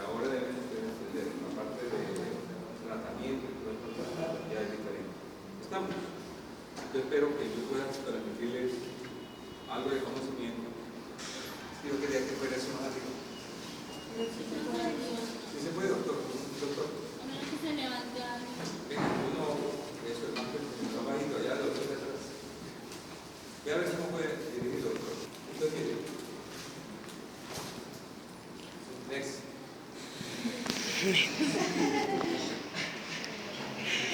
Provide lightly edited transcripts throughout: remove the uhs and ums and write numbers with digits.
ahora deben entender la parte de tratamiento y todo esto ya es diferente. Estamos. Yo espero que yo pueda transmitirles algo de conocimiento. Yo quería que fuera eso más arriba. ¿Sí se puede, doctor? ¿Doctor? A menos que se levante algo. Venga, uno, eso es más está bajito allá, el otro de atrás. Voy a ver si no puede dirigir, doctor. Usted quiere. Next.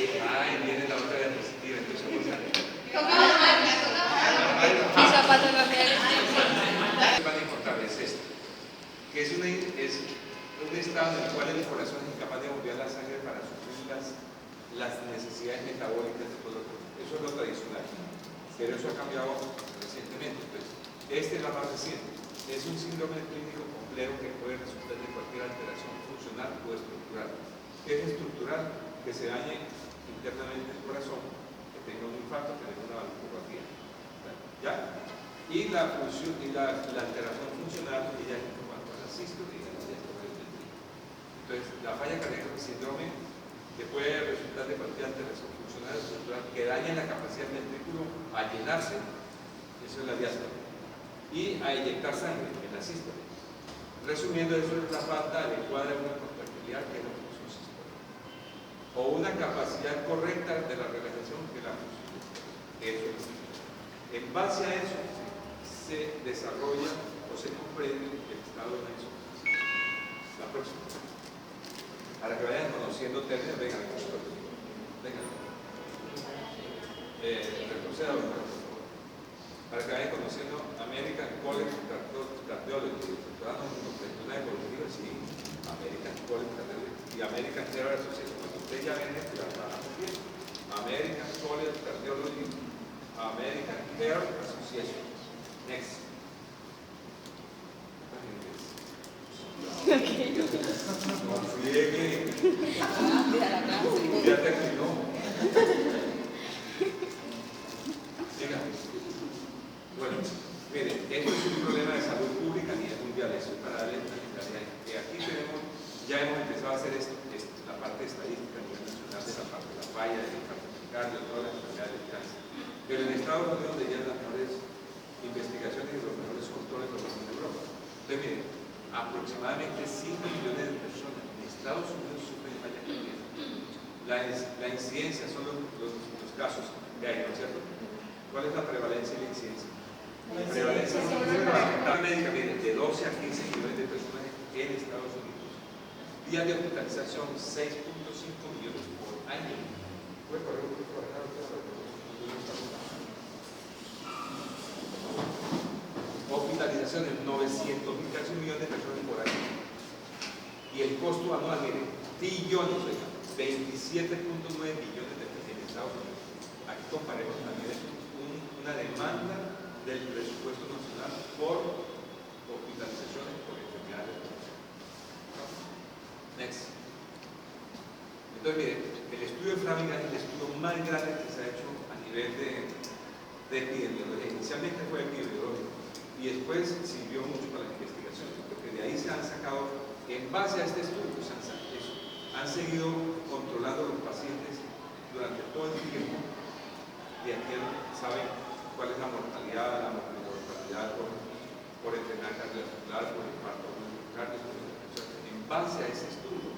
Ay, viene la otra diapositiva, entonces vamos a ver. Mi zapato lo que Van a encontrar es esto, que es un estado en el cual el corazón es incapaz de bombear la sangre para suplir las necesidades metabólicas de todo el cuerpo. Eso es lo tradicional, pero eso ha cambiado recientemente. Entonces, esta es la más reciente. Es un síndrome clínico complejo que puede resultar de cualquier alteración funcional o estructural. ¿Qué es estructural? Que se dañe internamente el corazón, que tenga un infarto, que tenga una valvulopatía. ¿Ya? Y la función y la alteración funcional ella es como la sístole y la diastole. Entonces, la falla cardíaca es un síndrome que puede resultar de cualquier alteración funcional estructural que dañe la capacidad del ventrículo a llenarse, eso es la diástole, y a eyectar sangre en la sístole. Resumiendo, eso es la falta adecuada de una contractilidad que es la función sistólica, o una capacidad correcta de la relajación que es la función sistólica. Eso es. En base a eso se desarrolla o se comprende el estado de la insuficiencia. La próxima. Para que vayan conociendo términos, vengan. Vengan. Retroceda, por favor. Para que vayan conociendo American College of Cardiology, una evolutiva, sí, American College of Cardiology y American Heart Association. Cuando ustedes ya ven esto, ya trabajamos bien. American College of Cardiology, American Heart Association. Next. No friegue. Ya terminó. Dígame. Bueno, miren, esto es un problema de salud pública a nivel mundial. Eso es para darle una claridad. Aquí tenemos, ya hemos empezado a hacer esto, la parte estadística a nivel nacional de la parte de la falla, del cardio, todas las enfermedades del cáncer. Pero en Estados Unidos, donde ya las mejores investigaciones y los mejores controles lo hacen en Europa. Entonces, miren, aproximadamente 5 millones de personas en Estados Unidos sufren falla cardíaca. La incidencia son los casos que hay, ¿no es cierto? ¿Cuál es la prevalencia y la incidencia? La prevalencia médica, miren, de 12 a 15 millones de personas en Estados Unidos. Días de hospitalización, 6.5 millones por año. ¿Puede correr un poco para acá? Hospitalizaciones, 900.000, casi 1 millón de personas por año. Y el costo anual, miren, billones, 27.9 billones de pesos en Estados Unidos. Aquí comparemos también una demanda del presupuesto nacional por hospitalizaciones por enfermedades. Next. Entonces, miren, el estudio de Framingham es el estudio más grande que se ha hecho a nivel de epidemiología. Inicialmente fue epidemiológico y después sirvió mucho para las investigaciones, porque de ahí se han sacado, en base a este estudio, han seguido controlando a los pacientes durante todo el tiempo y aquí saben cuál es la mortalidad, la mortalidad por enfermedad cardiovascular, por infarto miocardio. En base a ese estudio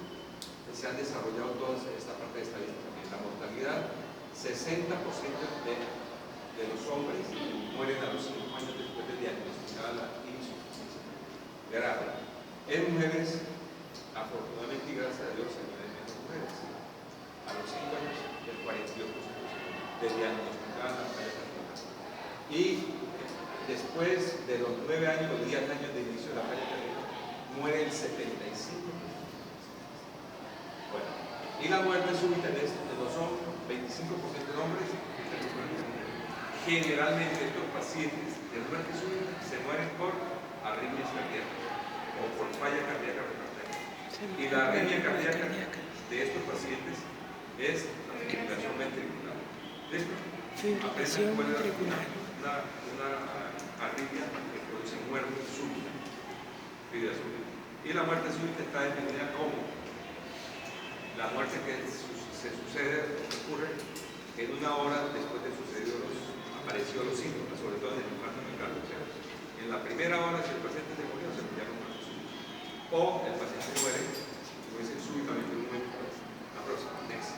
se han desarrollado toda esta parte de estadística. En la mortalidad, 60% de los hombres mueren a los 5 años después de diagnosticar la insuficiencia grave. En mujeres, afortunadamente y gracias a Dios, hay menos mujeres. A los 5 años, el 42% de diagnosticar la falla cardíaca. Y después de los 9 años o 10 años de inicio de la falla cardíaca, muere el 75%. Bueno, y la muerte súbita de los hombres, 25% de hombres, generalmente estos pacientes de muerte súbita se mueren por arritmias cardíacas o por falla cardíaca refractaria. Y la arritmia cardíaca de estos pacientes es la fibrilación ventricular. Fibrilación ventricular. Una arritmia que produce muerte súbita. Fibrilación ventricular. Y la muerte súbita está definida como la muerte que se sucede o ocurre en una hora después de apareció los síntomas, sobre todo en el infarto miocardio. O sea, en la primera hora, si el paciente se murió, se llama muerte súbita. O el paciente muere, como dicen, súbitamente en un momento. La próxima, next.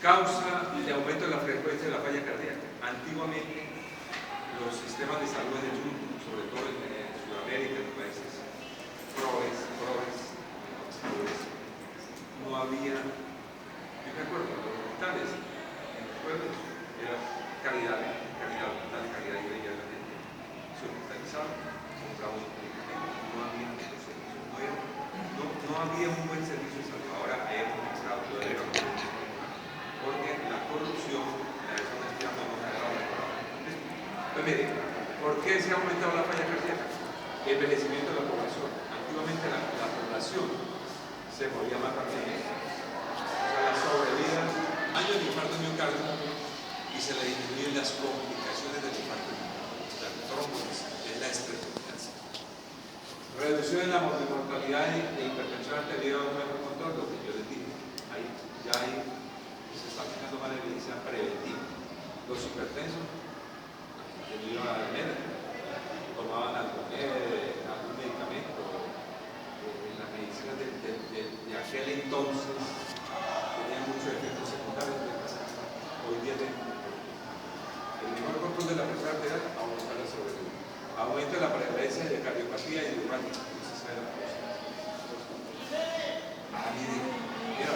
Causa de aumento de la frecuencia de la falla cardíaca. Antiguamente, los sistemas de salud en el mundo, sobre todo en Sudamérica, en los países progres, no había, yo me acuerdo, los hospitales en los pueblos era calidad hospital, calidad de vida de la gente. Se hospitalizaba, compraba un medicamento, no había servicios, no había un buen servicio de salud. Ahora hemos mejorado todo el porque la corrupción, la deshonestidad no hemos mejorado. Pues mire, ¿por qué se ha aumentado la falla cardíaca? Envejecimiento de la población. Antiguamente la población se moría más rápidamente. O sea, la sobrevida, años de infarto miocardio y se le disminuyen las complicaciones del infarto miocardio. La trombosis es la estrepitacia. Reducción en la mortalidad de hipertensión arterial o control, lo que yo les dije. Ahí ya se está aplicando más de medicina preventiva. Los hipertensos, debido a la médica, tomaban algún medicamento. Las medicinas de aquel entonces tenían muchos efectos secundarios. Hoy día el mejor control de la presión arterial, aumentar la sobrevida. Aumento de la prevalencia de cardiopatía y idiopática. Mira.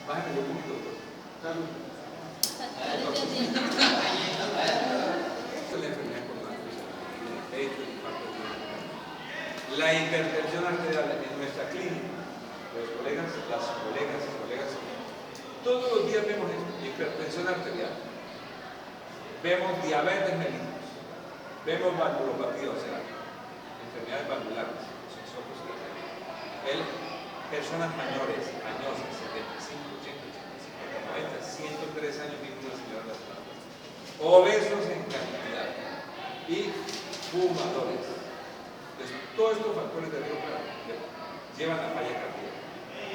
Bájame un poquito, doctor. Salud. La enfermedad importante, el pecho, el infarto. La hipertensión arterial en nuestra clínica, las colegas, todos los días vemos esto, hipertensión arterial, vemos diabetes mellitus, vemos valvulopatía, o sea, enfermedades valvulares, personas mayores, añosas, 75, 80, 85, 90, 103 años, vive una señora de las plantas, obesos en cantidad y fumadores. Entonces, todos estos factores de riesgo llevan a falla cardíaca,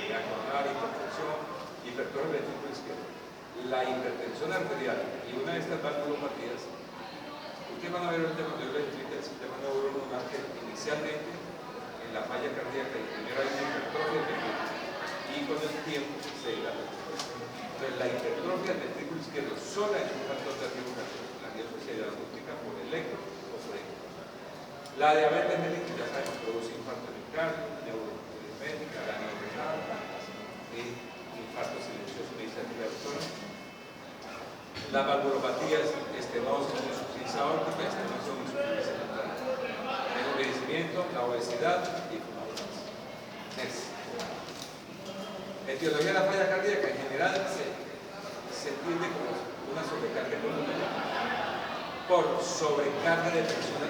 la coronar, hipertensión, hipertrofia del ventrículo izquierdo. La hipertensión arterial y una de estas valvulopatías, ustedes van a ver ahorita cuando yo les explique el sistema neuronal que inicialmente en la falla cardíaca y primero hay una hipertrofia del ventrículo y con el tiempo se dilata. Entonces, la hipertrofia del ventrículo izquierdo sola es un factor de riesgo cardíaco. La diagnóstica se diagnostica por electro o por eco. La diabetes mellitus, ya sabemos, produce infarto de miocardio, neuromédica, daño renal y infarto silencioso, me dice aquí la doctora. La valvulopatía es estenosis, insuficiencia aórtica, estenosis, insuficiencia renal. El envejecimiento, la obesidad y fumadores. Etiología de la falla cardíaca en general se entiende como una sobrecarga pulmonar por sobrecarga de presión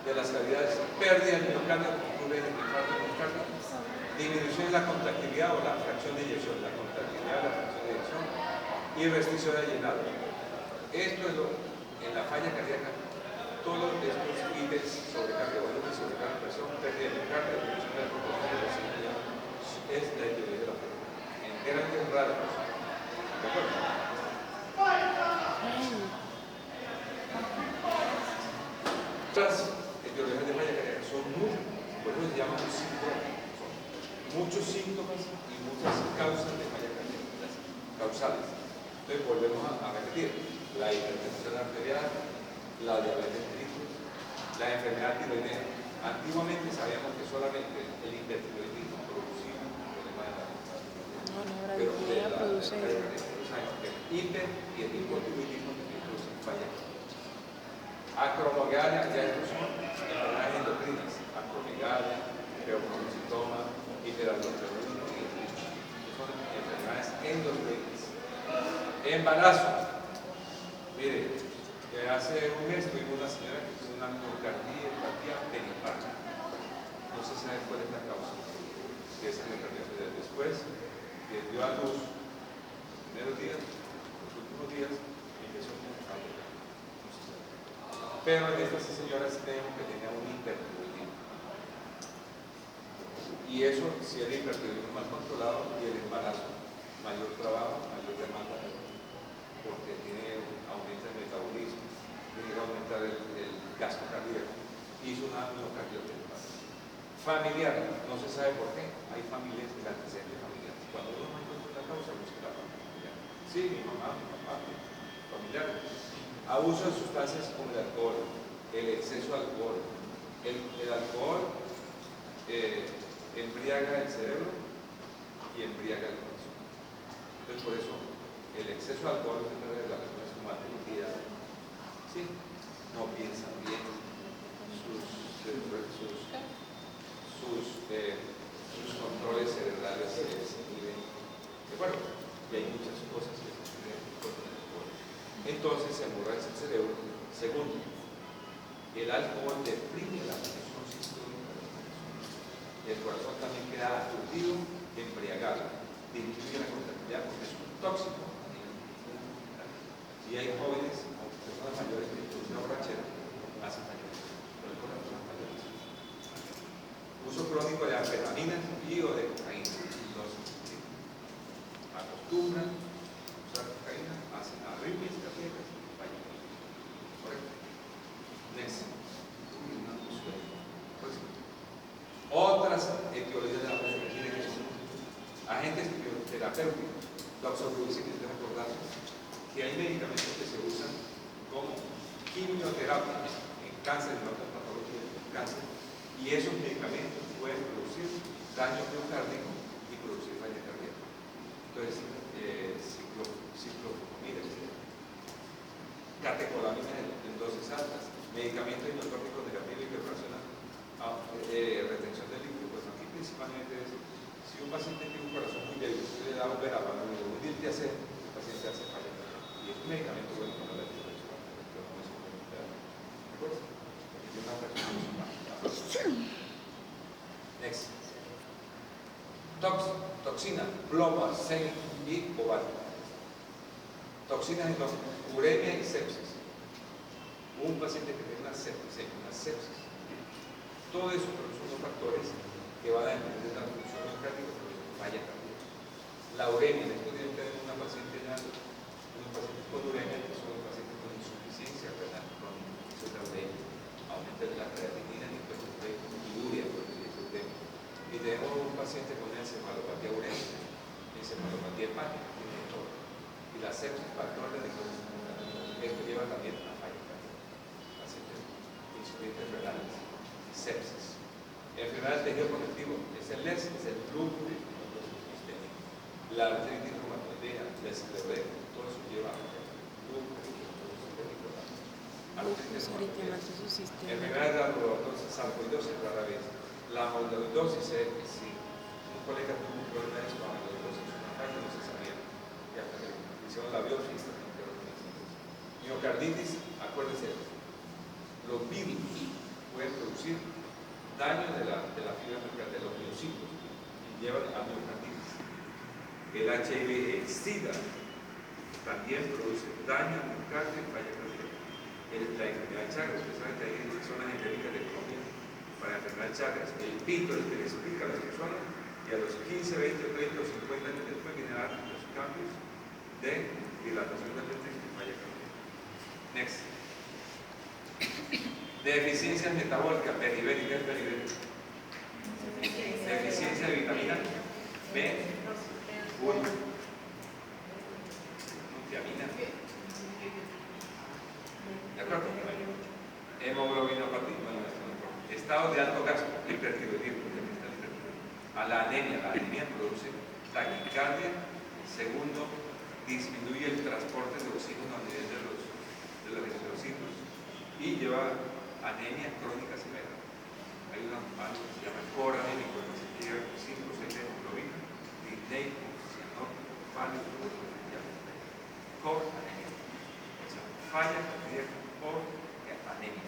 de las cavidades, pérdida del miocardio, ocurre en el infarto miocardio, disminución de la contractilidad o la fracción de eyección, la contractilidad, la fracción de eyección y restricción de llenado. Esto es en la falla cardíaca, todos estos ítems, sobrecarga de volumen, sobrecarga de presión, pérdida de miocardio, disminución de la contractilidad, es la etiología de la falla. En grandes rasgos, ¿de acuerdo? Otras etiologías de falla cardíaca son muchas, por eso se llaman síntomas. Muchos síntomas y muchas causas de falla cardíaca, causales. Entonces volvemos a repetir: la hipertensión arterial, la diabetes mellitus, la enfermedad tiroidea. Antiguamente sabíamos que solamente el hipertiroidismo producía un problema de la hipertiroidismo. Pero el hiper y el hipotiroidismo también producen falla cardíaca. Acromegalia, ya estos son enfermedades endocrinas, acromegalia, reumocitoma, hiperaldosteronismo y son enfermedades endocrinas. Embarazo. Mire, que hace un mes tuvimos una señora que tuvo una miocardiopatía periparto. No se sabe cuál es la causa de esa miocardiopatía. Después que dio a luz, los primeros días, los últimos días, empezó con Pero en esta señora sí tenemos que tenía un hipertiroidismo. Y eso, si el hipertiroidismo mal controlado y el embarazo, mayor trabajo, mayor demanda, porque aumenta el metabolismo, tiene que aumentar el gasto cardíaco. Hizo una miocardiopatía. Familiar, no se sabe por qué. Hay familias de antecedentes familiares. Cuando uno no encuentra la causa, busca la familia. Sí, mi mamá, mi papá, familiar. Abuso de sustancias como el alcohol, el exceso de alcohol. El alcohol embriaga el cerebro y embriaga el corazón. Entonces, por eso, el exceso de alcohol de las personas con malignidad, ¿sí? No piensan bien, sus controles cerebrales se desinhiben. Bueno, y hay muchas cosas que suceden con el alcohol. Entonces se emborracha el cerebro. Segundo, el alcohol deprime la función sistólica de la persona. El corazón también queda aturdido, embriagado, disminuye la contabilidad porque es un tóxico. Y hay jóvenes, personas mayores que una borrachera hacen mayores, pero el corazón es mayores. Uso crónico de anfetaminas y o de cocaína. Entonces, acostumbran a usar cocaína, hacen arritmias cardíacas y fallan. ¿Correcto? Next. Otras etiologías de la muerte que son agentes terapéuticos. Doctor Luis, que te recordar que hay medicamentos que se usan como quimioterapia en cáncer, en otras patologías de cáncer, y esos medicamentos pueden producir daño miocárdico y producir falla cardíaca. Entonces, ciclofosfamida, catecolamina en dosis altas, medicamentos hipnotrópicos negativos y que ocasionan retención del líquido. Pues aquí principalmente es, si un paciente tiene un corazón muy débil, usted le da un verapamil, un diltiazem, el paciente hace falla cardíaca. Y es un medicamento bueno para la hipertensión, pero no es un medicamento. ¿De acuerdo? Porque tiene una reacción. Next. Toxina, plomo, arsénico y cobalto. Toxinas en los uremia y sepsis. Un paciente que tiene una sepsis. Todo eso son los factores que van a depender de la función cardíaca, pero falla cardíaca. La uremia, en estos días tenemos una paciente ya, unos pacientes con uremia que son los pacientes con insuficiencia renal crónica, eso es la uremia, aumenta la creatinina, y urea, por decir el tema. Y tenemos un paciente con encefalopatía urémica, encefalopatía hepática, tiene todo. Y la sepsis, factor de necrosis, esto lleva también a falla cardíaca. Pacientes insuficientes renales, sepsis. Enfermedad del tejido conectivo, es el LES, es el lúpulo sistémico. La artritis reumatoidea, la esclerodermia, todo eso lleva a lúpulo sistémico. Enfermedad de la sarcoidosis rara vez. La amiloidosis, si un colega tuvo un problema de esto, la amiloidosis es una falla, no se sabía. Y hasta que hicieron la biopsia, miocarditis, acuérdense, los virus pueden producir daño de la fibra miocardial, de los miocitos, y llevan a miocarditis. El HIV-Sida también produce daño al miocardio y falla cardíaca. La enfermedad de Chagas, ustedes saben que hay zonas endémicas de Colombia para la enfermedad de Chagas. El pito es el que les explica a las personas y a los 15, 20, 30 o 50 años después vienen a dar los cambios de dilatación del intestino y falla cardíaca. Next. Deficiencia metabólica, peribérica, deficiencia de vitamina B1, vitamina B. ¿De acuerdo? Hemoglobinopatía, bueno, estado de alto gasto, hipertiroidismo, a la anemia produce taquicardia. Segundo, disminuye el transporte de oxígeno a nivel de los eritrocitos y lleva anemia crónica severa. Hay una algo que se llama cor anémico, que se llega con 5 o 6 de hemoglobina, disneico, cianótico, pálido, cor anémico. O sea, falla cardíaca por anemia.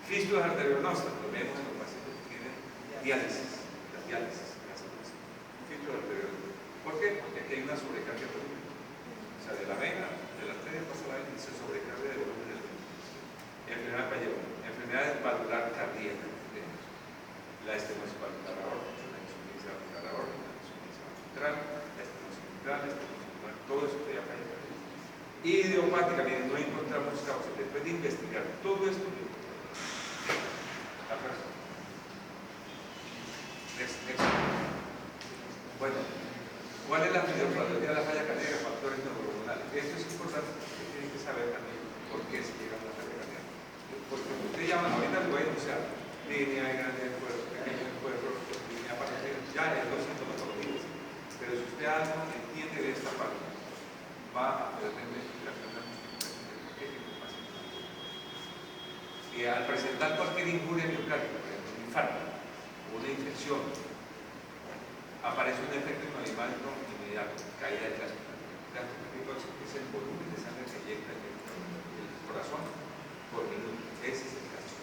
Fístulas arteriovenosas, lo vemos en los pacientes que tienen diálisis, las diálisis, fístulas arteriovenosas. ¿Por qué? Porque aquí hay una sobrecarga volúmica. O sea, de la vena, de la arteria pasa la vena y se sobrecarga de volumen del vena. idiopática, miren, no encontramos causas. Después de investigar todo esto, next. Bueno, ¿cuál es la fisiopatología de la falla cardíaca? Factores neurohormonales. Esto es importante porque tienen que saber también por qué se llega a una falla cardíaca. Porque usted llama, ahorita lo voy a enunciar, línea grande del cuerpo, pequeño del cuerpo, línea parcial, ya es los síntomas cognitivos. Pero si usted algo entiende de esta parte, va a poder identificación de la justificación de por qué tiene el paciente. Y al presentar cualquier injuria miocárdica, por ejemplo, un infarto, una infección, aparece un efecto hemodinámico inmediato, caída del gasto cardíaco. Es el volumen de sangre que inyecta el corazón por minuto. Ese es el gasto.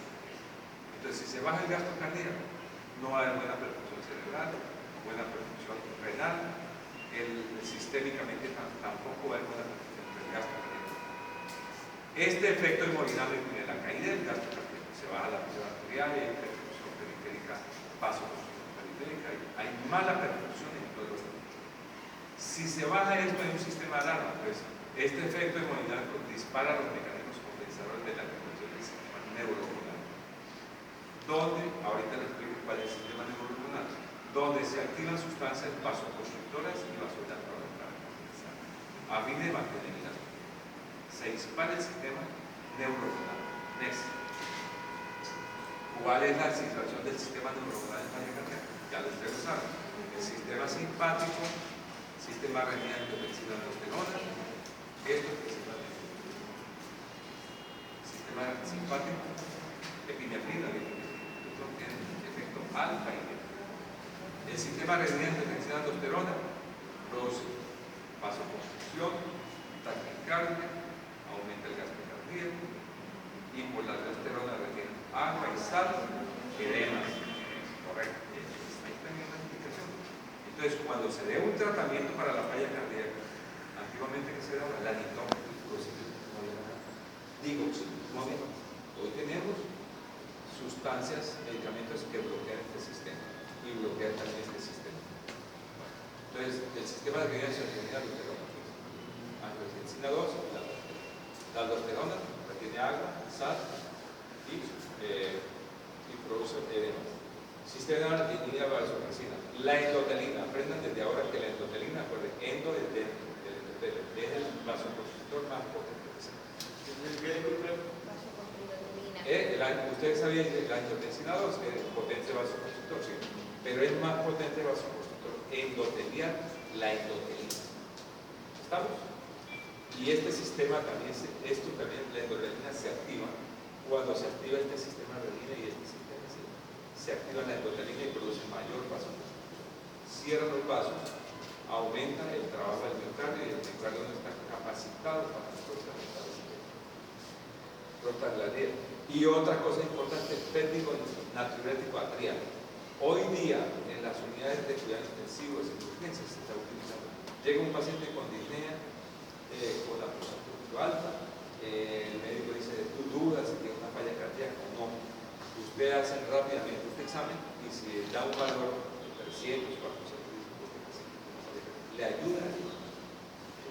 Entonces, si se baja el gasto cardíaco, no va a haber buena perfusión cerebral, buena perfusión renal, sistémicamente tampoco va a haber buena perfusión del gasto cardíaco. Este efecto hemodinámico de la caída del gasto cardíaco, se baja la presión arterial, hay perfusión periférica, vasoconstricción periférica, hay mala perfusión en todos los sentidos. Si se baja esto en un sistema de alarma, pues este efecto hemodinámico dispara los mecanismos compensadores de la activación del sistema neurohormonal. Donde, ahorita les explico cuál es el sistema neurohormonal, donde se activan sustancias vasoconstrictoras y vasodilatadoras para compensar, a fin de mantener el gasto. Se dispara el sistema neurohormonal. Next. ¿Cuál es la situación del sistema neurohormonal en falla cardíaca? Ya ustedes lo saben. El sistema simpático, sistema renina, angiotensina, aldosterona. Esto es principalmente. Sistema simpático, epinefrina, esto tiene efecto alfa y beta. El sistema renina, angiotensina, aldosterona produce vasoconstricción, taquicardia, aumenta el gasto cardíaco y por la aldosterona retiene agua y sal, edemas. Correcto. Ahí también la explicación. Entonces, cuando se dé un tratamiento para la falla cardíaca, antiguamente que se daba la digoximonia. Hoy tenemos sustancias, medicamentos que bloquean este sistema y bloquean también este sistema. Entonces, el sistema de renina se retiene aldosterona. Angiotensina 2, la aldosterona retiene agua, sal y produce edemas. Sistema de línea vasopresina. La endotelina, aprendan desde ahora que la endotelina, acuérdense, endo es el vasoconstrictor más potente que se ustedes sabían que la angiotensina 2 es potente vasoconstrictor, sí, pero es más potente vasoconstrictor endotelial, la endotelina. ¿Estamos? Y este sistema también, la endotelina se activa cuando se activa este sistema renina y este sistema se activa la endotelina y produce mayor vasoconstricción. Cierra los vasos, aumenta el trabajo del miocardio y el miocardio no está capacitado para la dieta. Y otra cosa importante, técnico natriurético atrial. Hoy día en las unidades de cuidados intensivos en urgencias se está utilizando. Llega un paciente con disnea, con la presión alta, el médico dice, ¿tú dudas si tiene una falla cardíaca o no? Usted hace rápidamente este examen y si da un valor de 300, 400, le ayuda.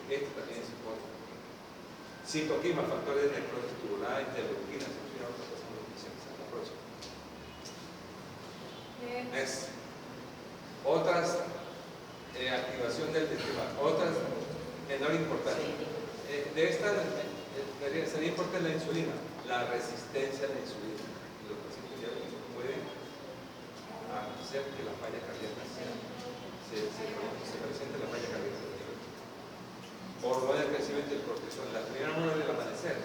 Esto también es importante. Citoquima, factores de necrosis tubular, interleuquinas, eso ya vamos a pasar a la próxima. Otras activación del sistema, otras menor importancia. De estas sería importante la insulina, la resistencia a la insulina. Los pacientes ya pueden hacer que la falla cardíaca se presente la falla cardíaca. Hormona de crecimiento del cortisol. La primera hora del amanecer,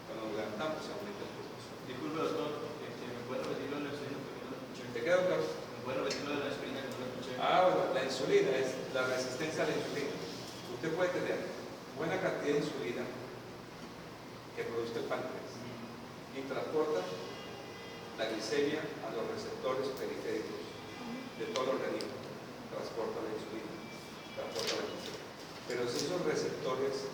cuando nos levantamos, se aumenta el cortisol. Disculpe, doctor, ¿me puede repetir lo de la insulina? Porque no lo escuché. ¿Te queda claro? ¿Me puede repetir lo de la insulina? Que no lo escuché. Bueno, la insulina es la resistencia a la insulina. Usted puede tener buena cantidad de insulina que produce el páncreas y transporta la glicemia a los receptores periféricos de todo el organismo. Transporta la insulina, transporta la glicemia. Pero si esos receptores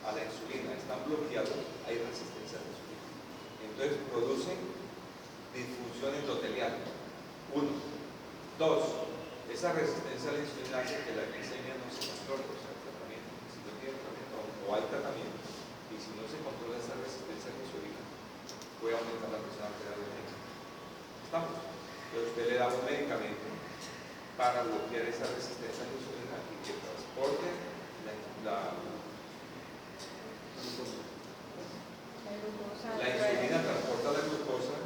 a la insulina están bloqueados, hay resistencia a la insulina. Entonces producen disfunción endotelial. 1. 2. Esa resistencia a la insulina hace que la glicemia no se controle, o sea, el tratamiento. Si no tiene tratamiento o hay tratamiento, si no se controla esa resistencia a la insulina, puede aumentar la presión arterial del médico. ¿Estamos? Pero usted le da un medicamento para bloquear esa resistencia a la insulina y que transporte la insulina transporta la glucosa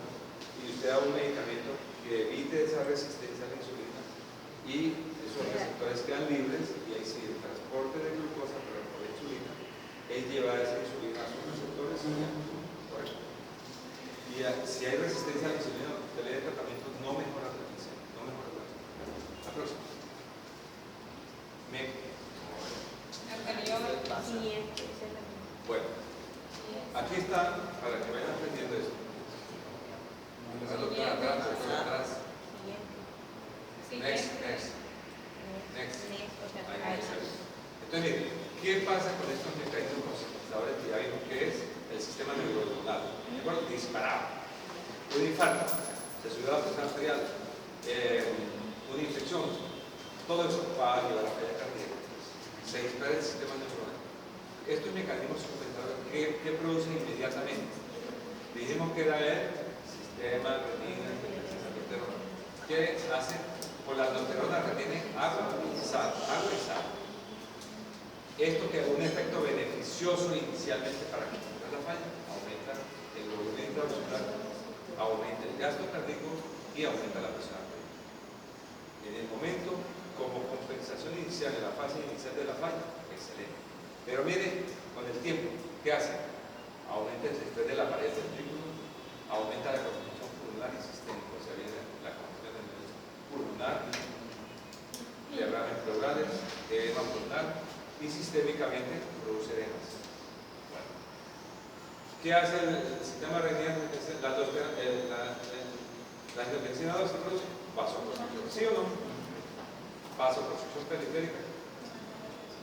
y usted da un medicamento que evite esa resistencia a la insulina y esos receptores quedan libres y ahí sí el transporte de glucosa por la insulina es llevar esa insulina a sus receptores y ya. Correcto. Y si hay resistencia a la insulina, usted le da tratamiento, no mejora la resistencia, no mejora la resistencia. La próxima. Bueno, aquí está, para que vayan aprendiendo esto. Atrás. Next. Entonces, miren, ¿qué pasa con estos mecanismos concensadores que ya vimos que es el sistema neuronal? ¿De acuerdo? Disparado. Un infarto, se subió la presión arterial, una infección, todo eso va a llevar a falla cardíaca. Se dispara el sistema neuronal. Estos mecanismos compensadores, ¿qué producen inmediatamente? Dijimos que era el sistema renina, aldosterona. ¿Qué hacen? Por la aldosterona retienen agua y sal. Esto que un efecto beneficioso inicialmente para controlar la falla, aumenta el volumen intramuscular, aumenta el gasto cardíaco y aumenta la presión arterial. En el momento, como compensación inicial en la fase inicial de la falla, excelente. Pero miren, con el tiempo, ¿qué hace? Aumenta el estrés de la pared del ventrículo, aumenta la constricción pulmonar y sistémica, o sea, viene la constricción del pulmonar, diagramas pleurales, edema pulmonar y sistémicamente produce edemas. Bueno, ¿qué hace el sistema renal? La angiotensina 2 se produce vasoconstricción, ¿sí o no? Vasoconstricción periférica,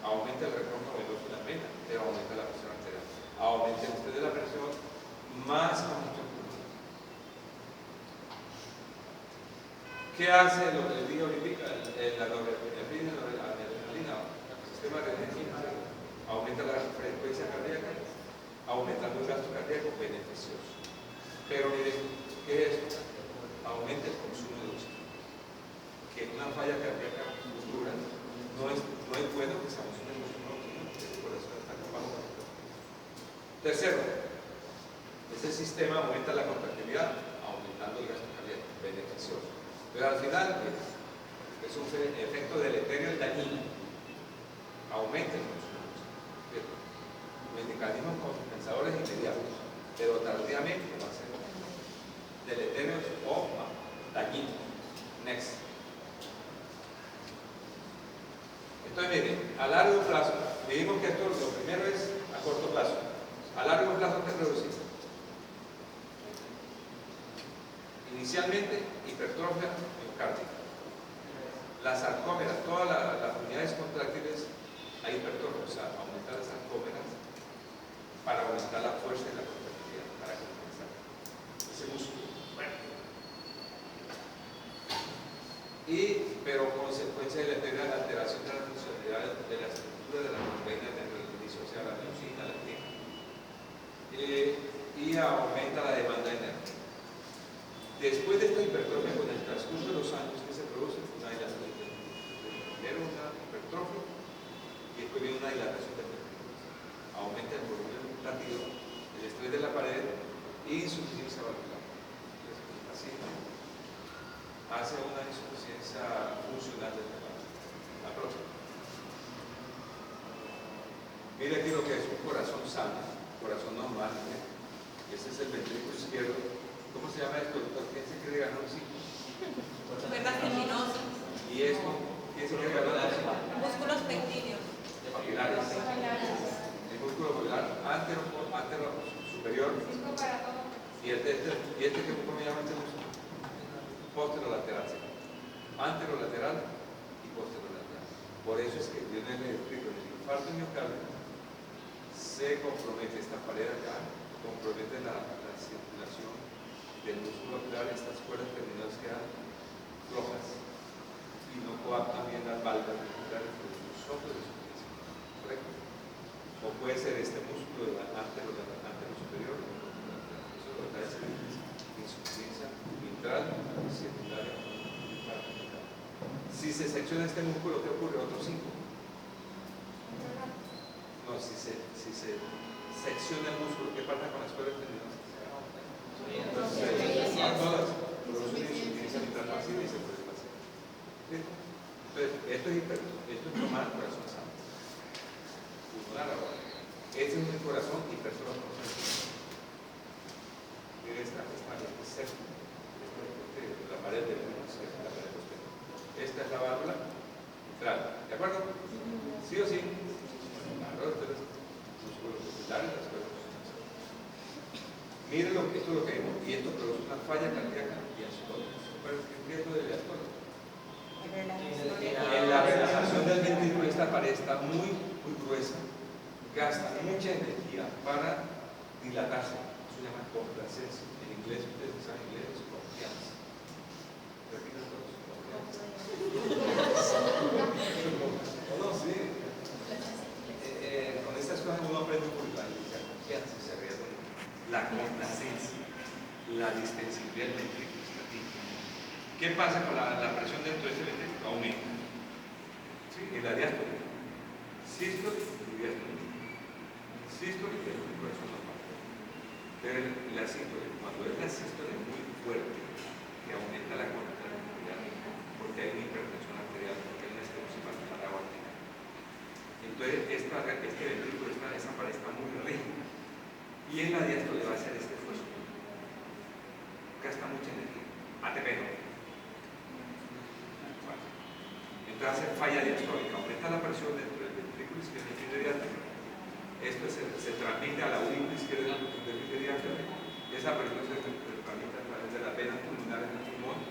aumenta el retorno venoso de la vena, pero aumenta la presión arterial. Aumenta el estrés de la presión, más congestión pulmonar. ¿Qué hace lo que les digo ahorita? La norepinefrina, la adrenalina, el sistema renal, aumenta la frecuencia cardíaca, aumentando el gasto cardíaco beneficioso. Pero miren, ¿qué es esto? Aumenta el consumo de oxígeno. Que en una falla cardíaca futura no es bueno que se abuse mucho de oxígeno, porque el corazón está ocupado. Tercero, ese sistema aumenta la contractilidad, aumentando el gasto cardíaco beneficioso. Pero al final es un efecto deleterio dañino. Aumenta el consumo de oxígeno. Mecanismos compensadores inmediatos, pero tardíamente va a ser deleterios o dañinos. Next. Entonces, miren, a largo plazo, dijimos que esto lo primero es a corto plazo. A largo plazo, ¿qué reducimos? Inicialmente, hipertrofia miocárdica. Las sarcómeras, todas las unidades contráctiles, hay hipertrofia, o sea, aumentar las sarcómeras para aumentar la fuerza y la contractilidad, para compensar ese músculo. Bueno. Pero consecuencia de la alteración de la funcionalidad de la estructura de la proteína dentro del inicio, o sea, la miosina, la actina, y aumenta la demanda de energía. Después de esta hipertrofia, con el transcurso de los años que se produce, una dilatación del primero una hipertrofia y después viene una dilatación del ventrículo. Aumenta el volumen latido, el estrés de la pared y insuficiencia valvular. El paciente hace una insuficiencia funcional del corazón. La próxima. Mira aquí lo que es un corazón sano, corazón normal. Este es el ventrículo izquierdo. ¿Cómo se llama esto, doctor? ¿Quién se cree ganó un signo? Venas venosas. ¿Y esto? ¿Quién se cree ganó un signo? Músculos pectíneos. Papilares. El músculo papilar antero superior. ¿Y este cómo llama este músculo? Posterolateral. Anterolateral y posterolateral. Por eso es que yo les explico, en el infarto miocardio se compromete esta pared acá, compromete la circulación del músculo papilar, estas cuerdas terminales quedan flojas y no coaptan bien las válvulas ventriculares por el soplo de su ¿correcto? O puede ser este músculo antero superior, eso lo que es insuficiencia mitral, secundaria. Si se secciona este músculo, ¿qué ocurre? Otros 5. No, si se secciona el músculo, ¿qué pasa con las cuerdas tendinosas? Todas producen insuficiencia mitral pasiva y se puede pasar. Entonces, esto es tomar el corazón sano. Pulmonar ahora. Este es un corazón hipertrófico. Mira esta la pared del pulmón, la pared posterior. Esta es la válvula mitral. ¿De acuerdo? ¿Sí o sí? Claro, entonces, los oculares, las cuerdas. Miren esto es lo que vimos. Y esto produce una falla cardíaca y astólica. ¿Qué es lo de diastólica? En la relajación del ventrículo esta pared está muy gruesa, gasta mucha energía para dilatarse. Eso se llama complacencia. En inglés, ustedes saben inglés, es confianza. Repitan todos, confianza. No, sí. Con estas cosas uno aprende un poquito la confianza, se ríe con la complacencia, la distensibilidad del ventrículo. ¿Qué pasa con la presión dentro de ese ventrículo? Aumenta. ¿Sí? En la diástole. Sístole y diástole. Sístole y el corazón normal. Pero la sístole, cuando es la sístole muy fuerte, que aumenta la contractilidad, porque hay una hipertensión arterial, porque hay una estenosis vascular aórtica. Entonces, este ventrículo, esa pared está muy rígida. Y en la diástole va a hacer este esfuerzo. Gasta mucha energía. ATP no. Entonces hace falla diastólica, aumenta la presión dentro del ventrículo izquierdo y del diástole. Esto se transmite a la aurícula izquierda del diástole y esa presión se transmite a través de las venas pulmonares del pulmón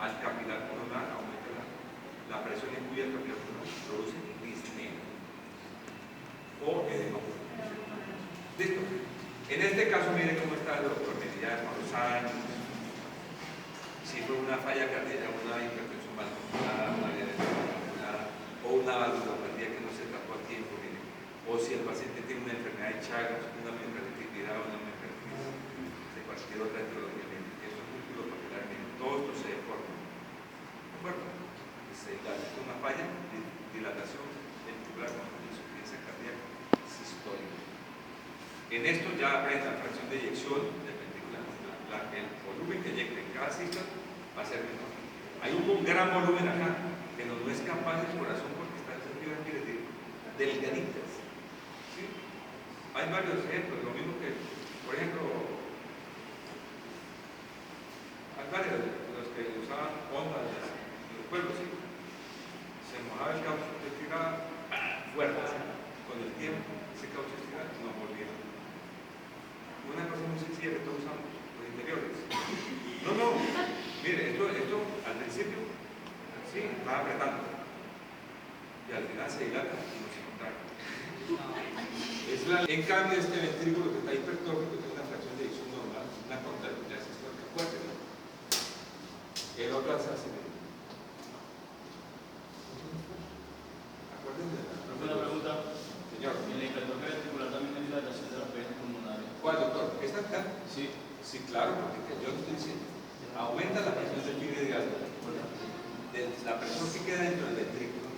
al capilar pulmonar, aumenta la presión en cuya capilar pulmonar produce disnea o edema. Listo. En este caso, miren cómo está el doctor Medellín con los años. Si fue una falla cardíaca, una hipertensión valvular, una o una valvulopatía que no se trató a tiempo, miren. O si el paciente tiene una enfermedad de Chagas, una miocarditis viral, una miocarditis de cualquier otra etiología, esos músculos papulares, todo esto se deforma. ¿De acuerdo? Se hace una falla de dilatación ventricular con insuficiencia cardíaca sistólica. En esto ya aprende la fracción de eyección del ventrículo. El volumen que eyecta en cada sístole va a ser menor. Hay un gran volumen acá que no es capaz del corazón porque está en sentido de delgaditas. ¿Sí? Hay varios ejemplos, lo mismo que, por ejemplo, hay varios de los que usaban ondas en los pueblos, ¿sí? Se mojaba el caucho, se estiraba fuerte, ¿sí? Con el tiempo ese caucho estirado no volvía. Una cosa muy sencilla que todos usamos, los interiores. No, mire, esto al principio sí, va apretando y al final se dilata y no se contrae. En cambio, este ventrículo que está hipertrófico tiene una fracción de eyección normal, una contractilidad sistólica fuerte, ¿no? El otro hace así. Acuérdense de la pregunta. Señor. En la hipertrofia ventricular también hay dilatación de las venas pulmonares. ¿Cuál, doctor? ¿Esta acá? Sí. Sí, claro, porque yo lo estoy diciendo. Aumenta la presión del pie de diástole. La presión que queda dentro del ventrículo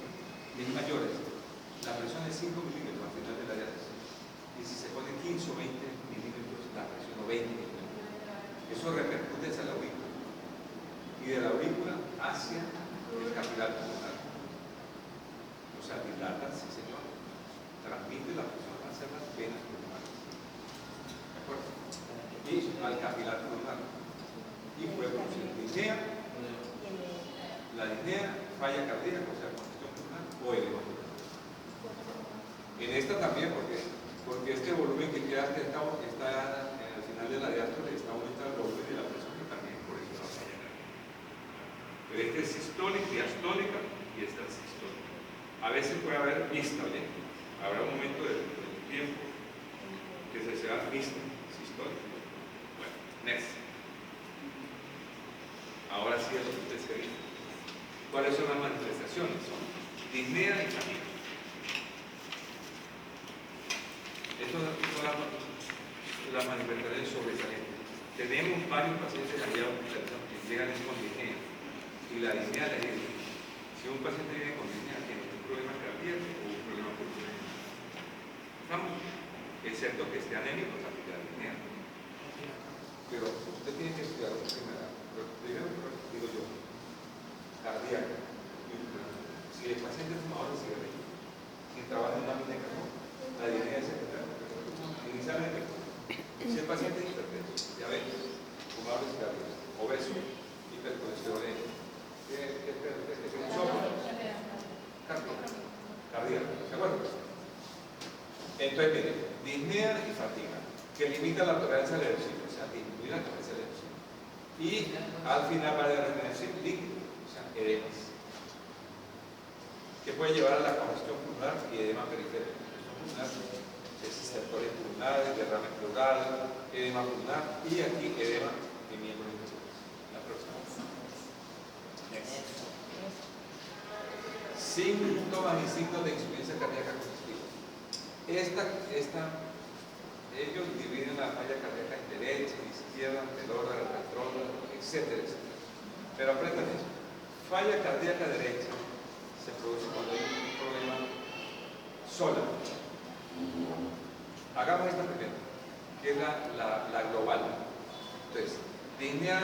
es mayor. La presión es 5 milímetros al final de la diástole. Y si se pone 15 o 20 milímetros, la presión o 20 milímetros. Eso repercute hacia la aurícula. Y de la aurícula hacia el capilar pulmonar. O sea, dilata, sí señor. Transmite la presión hacia las venas pulmonares. ¿De acuerdo? Y al capilar pulmonar. Y puede producir disnea, la disnea, falla cardíaca, o sea, congestión pulmonar o edema pulmonar. En esta también, porque este volumen que queda está en el final de la diástole, está aumentando el volumen de la presión y también por eso la falla cardíaca. Pero esta es sistólica, diastólica y esta es sistólica. A veces puede haber mixta, ¿bien? Habrá un momento del tiempo que se sea mixta, sistólica. Bueno, next. Ahora sí es lo que ustedes querían. ¿Cuáles son las manifestaciones? Son disnea y fatiga. hipertensión sobresaliente. Tenemos varios pacientes allá que llegan con disnea y la disnea le dice, si un paciente viene con disnea tiene un problema cardíaco o un problema pulmonar. ¿Estamos? Excepto que esté anémico, también la disnea. Pero usted tiene que estudiar otra enfermedad. Primero, digo yo, cardíaca. Si el paciente es fumador de cigarrillo, si trabaja en una mina de carbón, la disnea es secundaria. Inicialmente, si el paciente es hipertenso, diabetes, fumador de cigarrillo, obeso, hipercolesterolemia, cardíaco, ¿de acuerdo? Entonces, mire, disnea y fatiga, que limita la tolerancia al ejercicio, o sea, disminuye la tolerancia al ejercicio. Y al final va a retenerse líquido, o sea, edemas, que puede llevar a la congestión pulmonar y edema periférico. Congestión pulmonar es estertores pulmonares, derrame pleural, edema pulmonar y aquí edema de miembros inferiores. La próxima. Next. Síntomas y signos de insuficiencia cardíaca congestiva. Ellos dividen la falla cardíaca en derecha, en izquierda, anterior, retrógrada, etcétera, etcétera. Pero aprendan eso. Falla cardíaca derecha se produce cuando hay un problema sola. Hagamos esta primera, que es la global. Entonces, disnea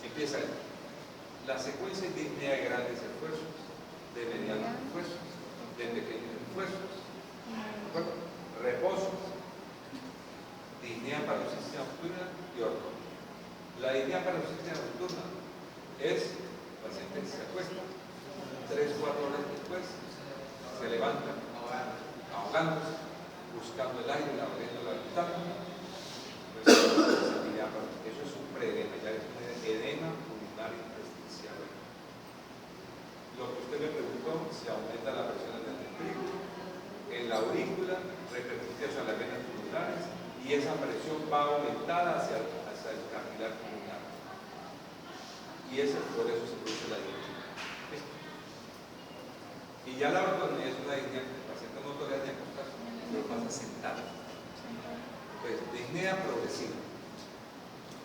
empieza ahí. La secuencia es disnea de grandes esfuerzos, de medianos esfuerzos, de pequeños esfuerzos, reposo, disnea paroxística nocturna y orto. La disnea paroxística nocturna es el paciente se acuesta, 3 o 4 horas después se levanta ahogándose, buscando el aire, abriendo la ventana. Eso es un preedema, ya es un edema pulmonar intersticial. Lo que usted me preguntó, si aumenta la presión del ventrículo, en la aurícula repercute hacia las venas pulmonares y esa presión va aumentada hacia el capilar pulmonar. Y por eso se produce la disnea. Y ya la ortonomía es una disnea que el paciente no tolera ni acostarse, pero pasa sentado. Pues disnea progresiva,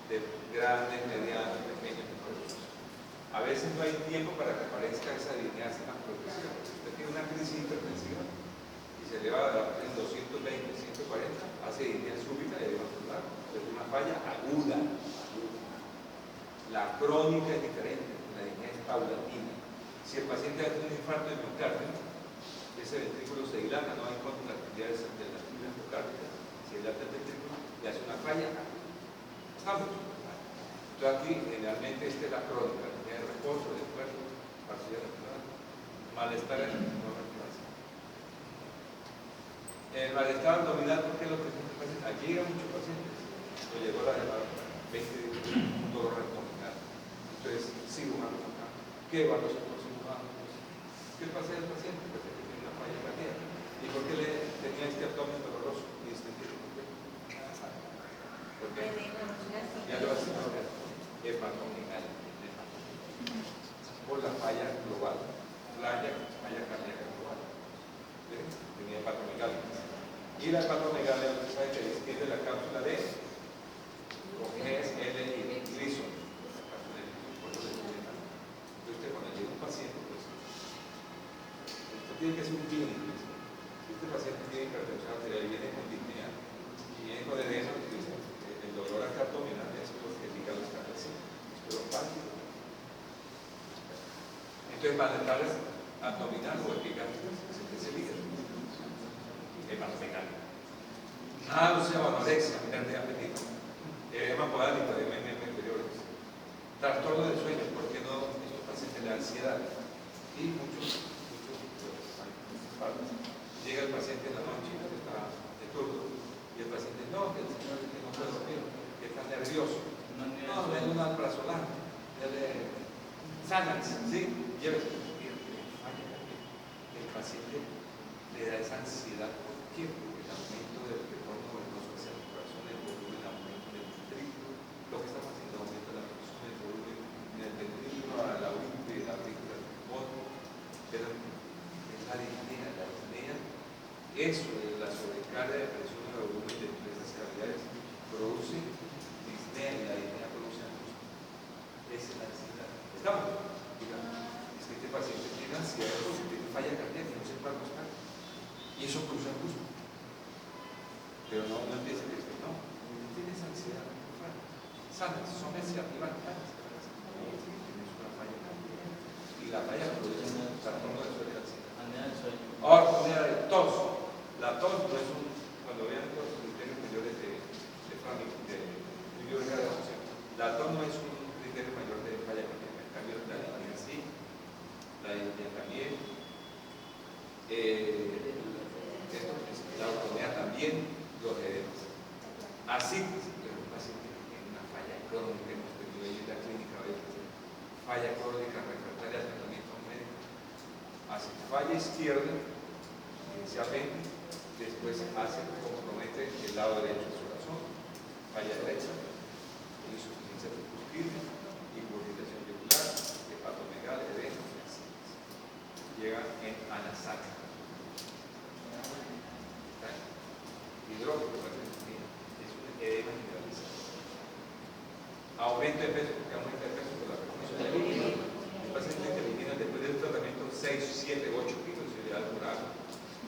de grandes, medianos, pequeños y progresivos. A veces no hay tiempo para que aparezca esa disnea tan progresiva. Si usted tiene una crisis hipertensiva y se eleva en 220, 140, hace disnea súbita y edema pulmonar. Es una falla aguda. La crónica es diferente, la disnea es paulatina. Si el paciente hace un infarto de miocardio, ese ventrículo se dilata, no hay contractilidades de las fibras miocárdicas, se dilata el ventrículo y hace una falla. ¿Estamos? Entonces aquí generalmente esta es la crónica, el reposo, el esfuerzo, parcial, malestar en el sistema respiratorio. El malestar abdominal, ¿por qué lo presenta el paciente? Aquí llegan muchos pacientes, lo llegó la llamada 20 días, un dolor abdominal. Entonces, sigo más acá. ¿Qué va a los ¿Qué pasa al paciente? El paciente tiene una falla cardíaca. ¿Y por qué le tenía este abdomen doloroso y distendido? ¿Por qué? Ya lo vas a saber. Hepatomegalia. Por la falla global. Falla cardíaca global. Tenía hepatomegalia. Y la hepatomegalia, usted sabe que desciende la cápsula de Coges, L y Gleason. La cápsula de Gleason. Por eso entonces usted cuando llega un paciente, tiene que ser un clínico. Si este paciente tiene hipertensión arterial y viene con disnea y viene con edema, el dolor abdominal es porque pica los cardiacos, pero fácil. Entonces, malestares abdominal o epigastris, se liga. Hepatomegalia. Náusea o anorexia, pérdida de apetito. Edema podálico, edema en miembros inferiores. Trastorno del sueño, ¿por qué no estos pacientes de ansiedad? Y muchos. Llega el paciente en la noche, está de turno, y el paciente, no, que el señor dice que no puede dormir, que está nervioso. No, denle un alprazolam, denle Xanax, ¿sí? Llévese. El paciente le da esa ansiedad. ¿Por qué? Porque el aumento del retorno venoso hacia el corazón, el volumen, el aumento del ventrículo, lo que estamos haciendo aumenta la presión del volumen del ventrículo a la aurícula y la aurícula del pulmón, pero es la disnea, eso de la sobrecarga de presión de volumen de estas cavidades eso produce angustia. Pero no empieza a decir, no tienes ansiedad, sana, somete a arriba, tienes una falla cardíaca. Y la falla produce un trastorno de sueño. Ahora, tos. La tos no es cuando vean todos los criterios mayores de la tos no es un criterio mayor de falla cardíaca. En cambio, la disnea sí, la disnea también, la ortogonía también, los edemas. Así, un paciente que tiene una falla crónica, hemos tenido ahí en la clínica, falla crónica refractaria al tratamiento médico. Hace falla izquierda, inicialmente, después hace, compromete el lado derecho de su corazón, falla derecha, insuficiencia percutida, impuritación yugular, hepatomegalia, edema, llega en anasaca. Hidrógeno, es un edema generalizado. Aumento de peso, porque aumenta el peso por la perfusión de líquido. El paciente que elimina después del tratamiento 6, 7, 8 kilos de ideal por agua.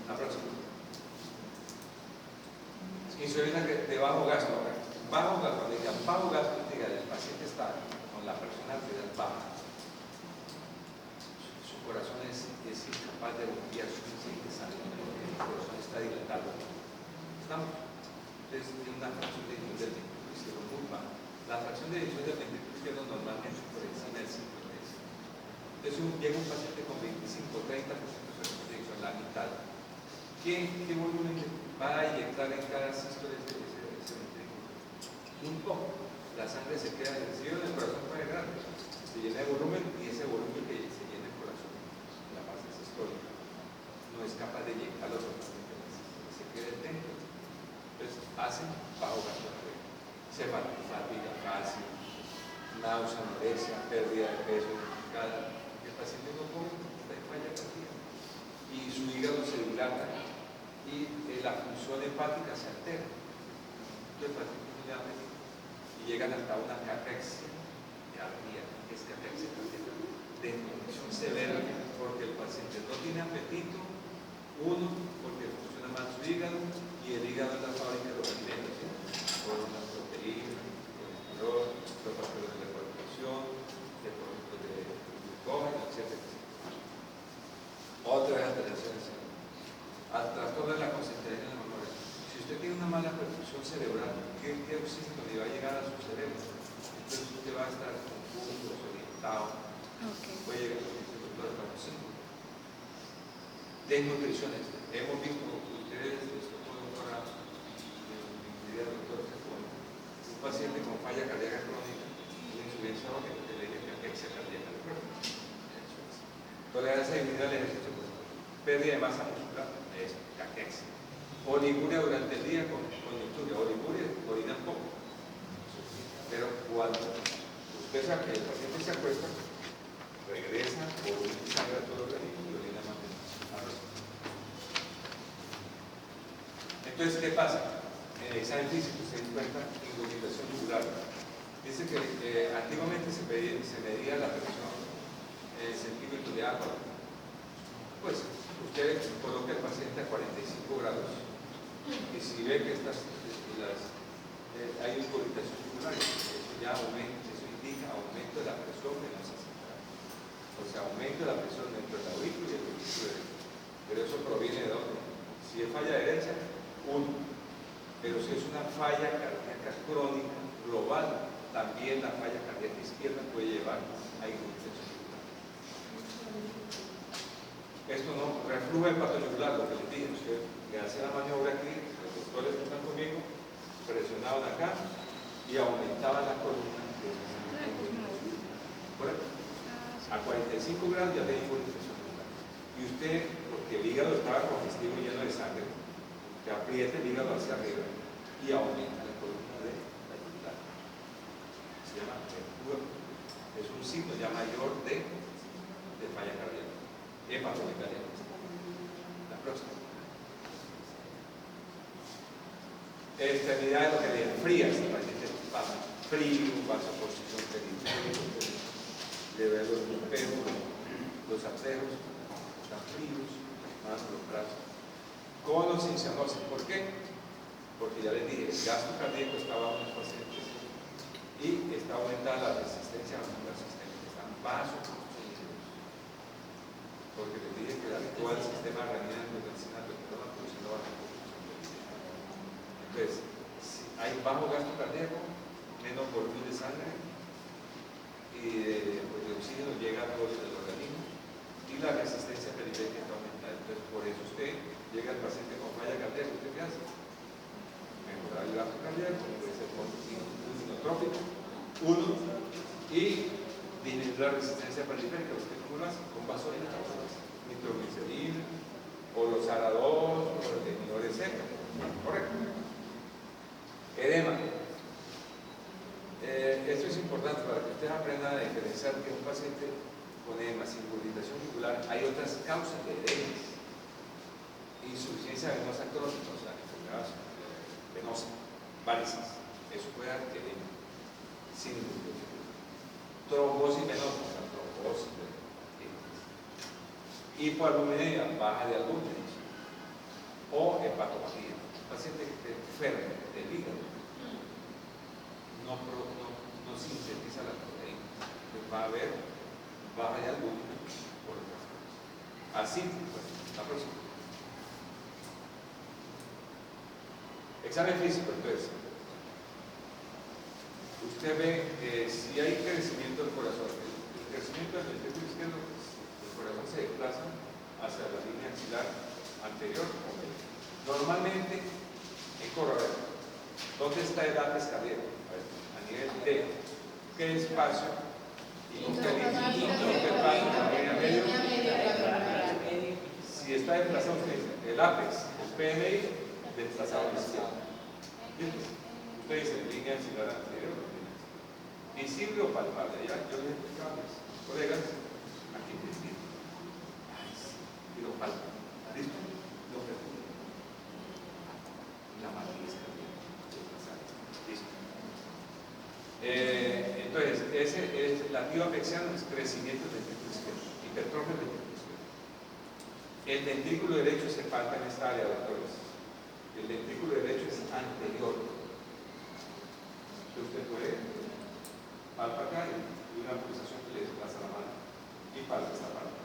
Aproximadamente. Insulina de bajo gasto. Bajo gasto, cuando digan bajo gasto, digan el paciente está con la persona arterial baja. Su corazón es incapaz de bombear suficiente sangre, porque el corazón está dilatado. ¿Estamos? Entonces tiene una fracción de eyección del ventrículo izquierdo muy baja. La fracción de eyección del ventrículo izquierdo normalmente por encima del 5%. Entonces llega un paciente con 25-30% de eyección, la mitad. ¿Qué volumen va a inyectar en cada sístole ese ventrículo? Un poco. La sangre se queda en el cielo, el corazón fue grande. Se llena de volumen y ese volumen que se llena el corazón, la fase sistólica, no es capaz de inyectar los otros se queda dentro. Entonces hacen bajo gasto de fatiga fácil, náusea, anorexia, pérdida de peso, el paciente no come, está en falla cardíaca y su hígado se dilata y la función hepática se altera. Entonces el paciente no le da apetito y llegan hasta una cataxia cardíaca, que es cataxia cardíaca de infección severa, porque el paciente no tiene apetito, uno, porque funciona mal su hígado y el hígado es la fábrica de los alimentos, ¿sí? Por las proteínas, colesterol, los factores de la coagulación, depósitos de glucógeno, etc. Otras alteraciones. Al trastorno de la concentración en la memoria. Si usted tiene una mala perfusión cerebral, ¿qué oxígeno le va a llegar a su cerebro? Entonces usted va a estar confuso, desorientado. Puede llegar a la oxígeno. Desnutrición. Hemos visto ustedes, doctora, un paciente con falla cardíaca crónica, una insuficiencia órgano, que le dije cataxia cardíaca, ¿de acuerdo? Tolerancia debilidad al ejercicio, pérdida de masa muscular, es cataxia. Oliguria durante el día con icturia. Oliguria, orina poco. Pero cuando usted sabe que el paciente se acuesta, regresa, volumen y sangre a todo el organismo y orina más de Entonces, ¿qué pasa? En el examen físico se encuentra ingurgitación tubular. Dice que antiguamente se medía la presión en centímetros de agua. Pues usted coloca al paciente a 45 grados y si ve que hay ingurgitación tubular, eso ya aumenta, eso indica aumento de la presión venosa central. O sea, aumento de la presión entre el aurículo y el aurículo derecho. Pero eso proviene de dónde? Si es falla derecha, 1. Pero si es una falla cardíaca crónica global, también la falla cardíaca izquierda puede llevar a ingurgitación tubular. Esto no, reflujo hepatoyugular, lo que les dije, usted le hace la maniobra aquí, los doctores que están conmigo, presionaban acá y aumentaban la columna. A 45 grados ya tenía ingurgitación tubular. Y usted, porque el hígado estaba congestivo y lleno de sangre, que apriete el hígado hacia arriba y aumenta la columna de la yugular. Se llama reflujo. Es un signo ya mayor de falla cardíaca. Hepatomegalia. La próxima. Extremidades lo que le frías, el paciente pasa frío, vasoconstricción periférica, le ve los pelos, los arteros, están fríos, manos, los brazos. con o sin cianosis. ¿Por qué? Porque ya les dije, el gasto cardíaco está bajo en los pacientes y está aumentada la resistencia vascular sistémica, están vasoconstrictivos. Porque les dije que el actual sistema renina angiotensina retorna produciendo vasoconstricción. Entonces, si hay bajo gasto cardíaco, menos volumen de sangre y pues, el oxígeno llega a todo el organismo y la resistencia periférica está aumentada. Entonces, por eso usted llega al paciente con falla cardíaca, ¿usted qué hace? Mejorar el gasto cardíaco, puede ser con inmunotrópico, uno, y disminuir la resistencia periférica. ¿Usted cómo lo hace? Con vasolina, nitroglicerina, o los ARA2, o los inhibidores Z. Correcto. Edema. Esto es importante para que ustedes aprendan a diferenciar que un paciente con edema sin irritación jugular hay otras causas de edemas. Insuficiencia venosa crónica, o sea, enfermedad venosa, varices, eso puede dar edema sin irritación. Trombosis venosa, o sea, trombosis venosa. Hipoalbuminemia, baja de albúmenes, o hepatopatía. Un paciente que esté enfermo del hígado no sintetiza las proteínas, entonces va a haber baja de albúmina por otras cosas. Así, pues, la próxima. Examen físico, entonces. Usted ve que si hay crecimiento del corazón, el crecimiento del ventrículo izquierdo, el corazón se desplaza hacia la línea axilar anterior o medio. Normalmente, en corredor, ¿dónde está el ápice cardíaco? A nivel de qué espacio y con qué línea, qué espacio, la línea medio. Si está desplazado, usted dice el ápice, el PMI, desplazado a la izquierda. Usted dice línea axilar anterior. Visible o palpable. Ya, yo les explicaba a mis colegas, aquí visible. Ay, sí, y lo palpa. ¿Listo? Lo percibe. La matriz también. Listo. Entonces, ese es la activa apexiana, es crecimiento del ventrículo izquierdo, hipertrofia del ventrículo izquierdo. El ventrículo derecho se palpa en esta área, doctores. El ventrículo derecho es anterior. Entonces, usted puede palpa acá y una pulsación que le desplaza la mano y palpa esta parte.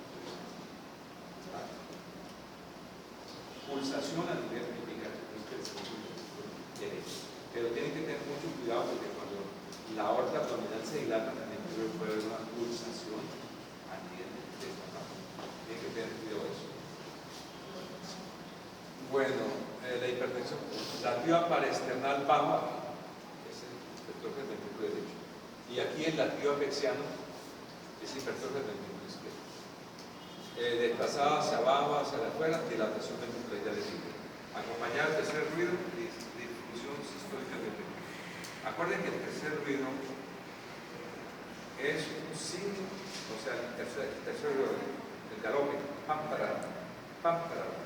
Pulsación a nivel vertical, pero tienen que tener mucho cuidado porque cuando la aorta abdominal se dilata también puede haber una pulsación a nivel de esta parte. Tienen que tener cuidado de eso. Bueno, la hipertensión, la activa paraesternal baja es el hipertrofia del ventrículo derecho. Y aquí el latido apexiano es hipertrofia del ventrículo izquierdo. Desplazada hacia abajo, hacia afuera, dilatación ventricular de libre. Acompañar el tercer ruido, difusión sistólica del ventrículo. Acuerden que el tercer ruido es un signo, o sea, el tercer ruido, el galope, pam, parada, pam, parada,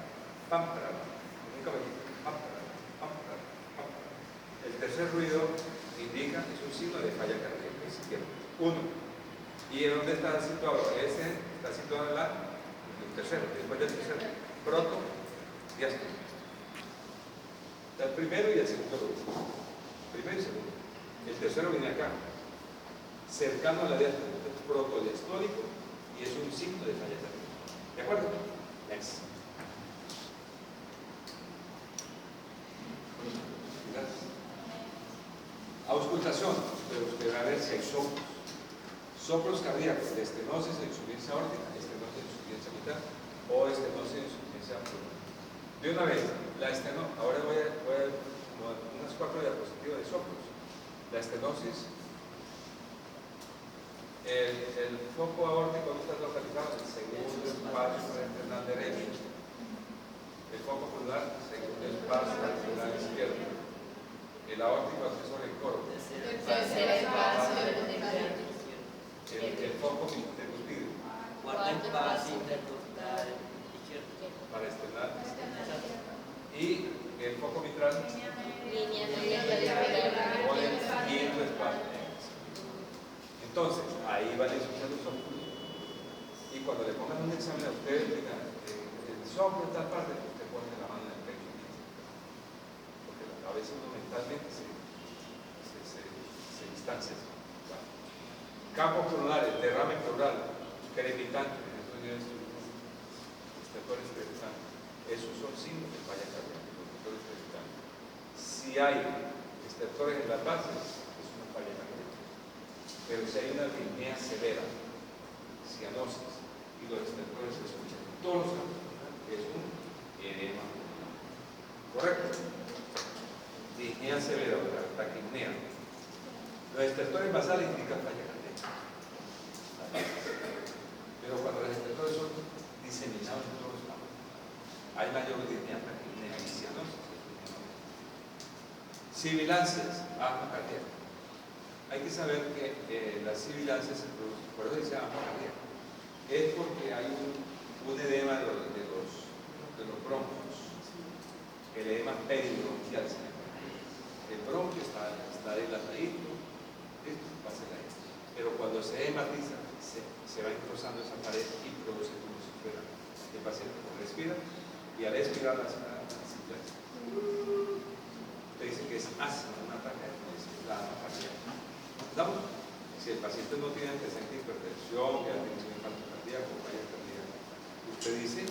pam, parada. Nunca me digo, pam, parada, pam, parada, pam, parada. El tercer ruido indica, es un signo de falla cardíaca. Uno. ¿Y en dónde está situado? Ese está situado en el tercero, después del tercero. Proto, diástole. El primero y el segundo ruido. Primero y segundo. El tercero viene acá, cercano a la diástole. Es protodiastólico y es un signo de falla cardíaca. ¿De acuerdo? Next. Gracias. Auscultación, pero usted va a ver si hay soplos. Soplos cardíacos, de estenosis de insuficiencia aórtica, estenosis de insuficiencia mitral o estenosis de insuficiencia pulmonar. De una vez, la estenosis, ahora voy a como unas 4 diapositivas de soplos. La estenosis, el foco aórtico no está localizado en el segundo espacio paraesternal derecho. El foco pulmonar, segundo espacio paraesternal izquierdo. El aórtico está sobre el coro. El foco intercutido. Cuarto espacio intercostal izquierdo. Paraesternal. Y el foco mitral. Línea O el quinto espacio. Entonces, ahí van a escuchar los soplos. Y cuando le pongan un examen a ustedes, digan, el soplo en tal parte, usted pone la mano en el pecho. veces uno mentalmente se distancia. Bueno. Campos plurales, derrame plural, crepitante, estertores crepitantes. Esos son signos de falla cardíaca, los estertores crepitantes. Si hay estertores en las bases, es una falla cardíaca. Pero si hay una disnea severa, cianosis, y los estertores se escuchan en todos los campos, es un edema. ¿Correcto? Disnea severa, o taquipnea. Los estertores basales indican falla cardíaca. Pero cuando los estertores son diseminados en todos los campos, hay mayor disnea, taquipnea y cianosis. Sibilancias, asma cardíaca. Hay que saber que las sibilancias se producen, por eso dice asma cardíaca, es porque hay un edema de los bronquios, el edema peribronquial. El bronquio está dilatadito, esto pasa la esto. Pero cuando se hematiza, se va engrosando esa pared y produce como si fuera el paciente respira, y al expirar la sibilancia. Te dice que es asma, un ataque, es la asma cardíaca. ¿Estamos? Si el paciente no tiene antecedente de hipertensión, que ha tenido un infarto cardíaco o falla cardíaca, usted dice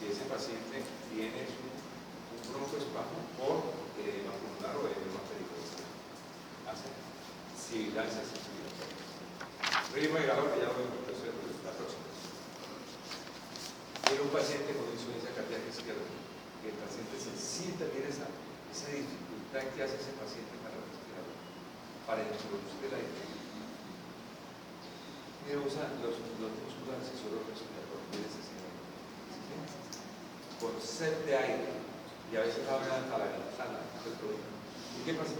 que ese paciente tiene un broncoespasmo por edema pulmonar o edema pericardíaco. Hace sibilancias y sibilancias. Ritmo de calor, que ya lo vemos, eso es la próxima. Tiene un paciente con insuficiencia cardíaca izquierda, que el paciente se sienta, tiene esa dificultad que hace ese paciente para respirar, para introducir el aire. Y usa los musculares y solo respiratorios de necesidad. Con sed de aire, y a veces hablan hasta la ventana. ¿Y qué pasa?